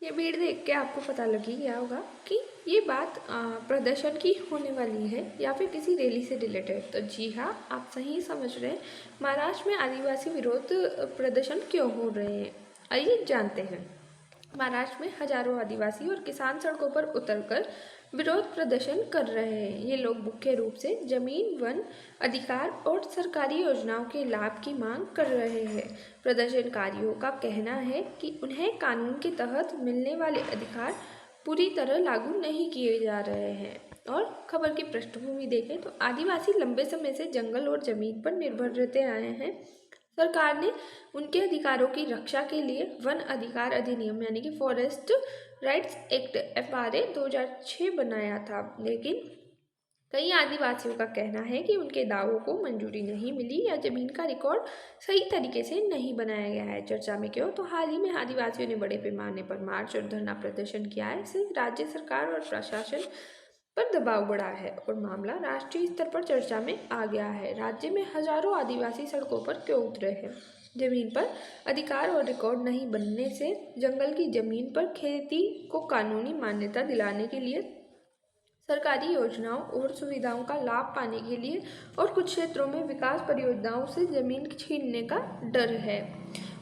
ये भीड़ देख के आपको पता लग ही गया होगा कि ये बात प्रदर्शन की होने वाली है या फिर किसी रैली से रिलेटेड। तो जी हाँ, आप सही समझ रहे हैं। महाराष्ट्र में आदिवासी विरोध प्रदर्शन क्यों हो रहे हैं, आइए जानते हैं। महाराष्ट्र में हजारों आदिवासी और किसान सड़कों पर उतरकर विरोध प्रदर्शन कर रहे हैं। ये लोग मुख्य रूप से जमीन, वन अधिकार और सरकारी योजनाओं के लाभ की मांग कर रहे हैं। प्रदर्शनकारियों का कहना है कि उन्हें कानून के तहत मिलने वाले अधिकार पूरी तरह लागू नहीं किए जा रहे हैं। और खबर की पृष्ठभूमि देखें तो आदिवासी लंबे समय से जंगल और जमीन पर निर्भर रहते आए हैं। सरकार ने उनके अधिकारों की रक्षा के लिए वन अधिकार अधिनियम यानी कि फॉरेस्ट राइट्स एक्ट FRA 2006 बनाया था, लेकिन कई आदिवासियों का कहना है कि उनके दावों को मंजूरी नहीं मिली या जमीन का रिकॉर्ड सही तरीके से नहीं बनाया गया है। चर्चा में क्यों, तो हाल ही में आदिवासियों ने बड़े पैमाने पर मार्च और धरना प्रदर्शन किया है। इससे राज्य सरकार और प्रशासन पर दबाव बढ़ा है और मामला राष्ट्रीय स्तर पर चर्चा में आ गया है। राज्य में हजारों आदिवासी सड़कों पर क्यों उतरे हैं? जमीन पर अधिकार और रिकॉर्ड नहीं बनने से जंगल की जमीन पर खेती को कानूनी मान्यता दिलाने के लिए, सरकारी योजनाओं और सुविधाओं का लाभ पाने के लिए और कुछ क्षेत्रों में विकास परियोजनाओं से जमीन छीनने का डर है।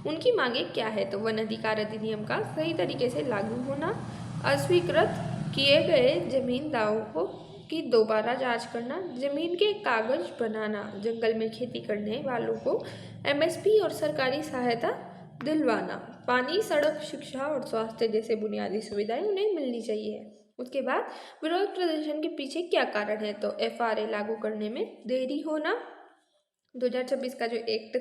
उनकी मांगे क्या है, तो वन अधिकार अधिनियम का सही तरीके से लागू होना, अस्वीकृत किए गए जमीन दावों को की दोबारा जांच करना, जमीन के कागज बनाना, जंगल में खेती करने वालों को MSP और सरकारी सहायता दिलवाना, पानी, सड़क, शिक्षा और स्वास्थ्य जैसे बुनियादी सुविधाएं उन्हें मिलनी चाहिए। उसके बाद विरोध प्रदर्शन के पीछे क्या कारण है, तो FRA लागू करने में देरी होना, 2026 का जो एक्ट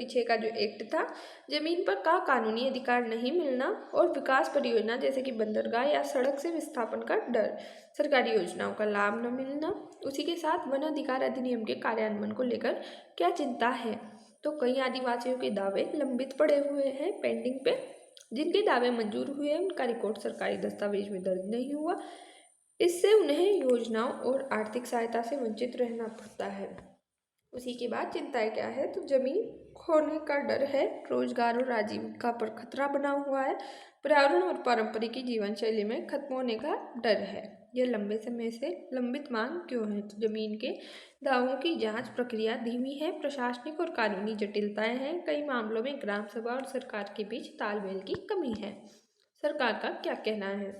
6 का जो एक्ट था, जमीन पर का कानूनी अधिकार नहीं मिलना और विकास परियोजना जैसे कि बंदरगाह या सड़क से विस्थापन का डर, सरकारी योजनाओं का लाभ न मिलना। उसी के साथ वन अधिकार अधिनियम के कार्यान्वयन को लेकर क्या चिंता है, तो कई आदिवासियों के दावे लंबित पड़े हुए हैं पेंडिंग पे। जिनके दावे मंजूर हुए हैं उनका रिकॉर्ड सरकारी दस्तावेज में दर्ज नहीं हुआ, इससे उन्हें योजनाओं और आर्थिक सहायता से वंचित रहना पड़ता है। उसी के बाद चिंताएं क्या है, तो जमीन खोने का डर है, रोजगार और आजीविका पर खतरा बना हुआ है, पर्यावरण और पारंपरिक जीवन शैली में खत्म होने का डर है। यह लंबे समय से लंबित मांग क्यों है, तो जमीन के दावों की जांच प्रक्रिया धीमी है, प्रशासनिक और कानूनी जटिलताएं हैं, कई मामलों में ग्राम सभा और सरकार के बीच तालमेल की कमी है। सरकार का क्या कहना है,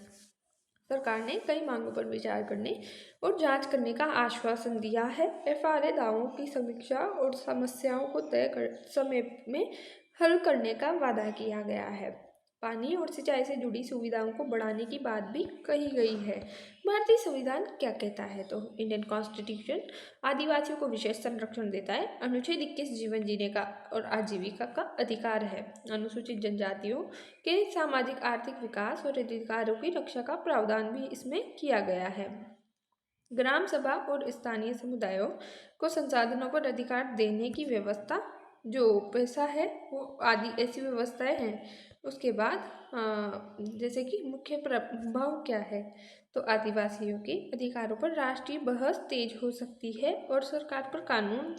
सरकार ने कई मांगों पर विचार करने और जांच करने का आश्वासन दिया है। FRA दावों की समीक्षा और समस्याओं को तय समय में हल करने का वादा किया गया है। पानी और सिंचाई से जुड़ी सुविधाओं को बढ़ाने की बात भी कही गई है। भारतीय संविधान क्या कहता है, तो इंडियन कॉन्स्टिट्यूशन आदिवासियों को विशेष संरक्षण देता है। अनुच्छेद 21 जीवन जीने का और आजीविका का अधिकार है। अनुसूचित जनजातियों के सामाजिक आर्थिक विकास और अधिकारों की रक्षा का प्रावधान भी इसमें किया गया है। ग्राम सभा और स्थानीय समुदायों को संसाधनों पर अधिकार देने की व्यवस्था जो पैसा है वो आदि ऐसी व्यवस्थाएं हैं। उसके बाद जैसे कि मुख्य प्रभाव क्या है, तो आदिवासियों के अधिकारों पर राष्ट्रीय बहस तेज हो सकती है और सरकार पर कानून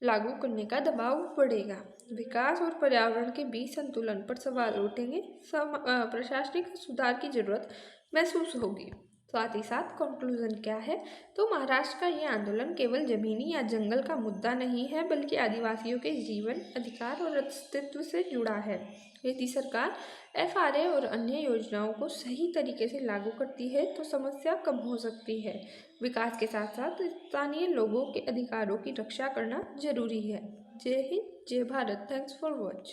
लागू करने का दबाव बढ़ेगा। विकास और पर्यावरण के बीच संतुलन पर सवाल उठेंगे। प्रशासनिक सुधार की जरूरत महसूस होगी। साथ ही साथ कंक्लूजन क्या है, तो महाराष्ट्र का ये आंदोलन केवल जमीनी या जंगल का मुद्दा नहीं है, बल्कि आदिवासियों के जीवन, अधिकार और अस्तित्व से जुड़ा है। यदि सरकार FRA और अन्य योजनाओं को सही तरीके से लागू करती है तो समस्या कम हो सकती है। विकास के साथ साथ स्थानीय लोगों के अधिकारों की रक्षा करना जरूरी है। जय हिंद, जय भारत। Thanks for watch.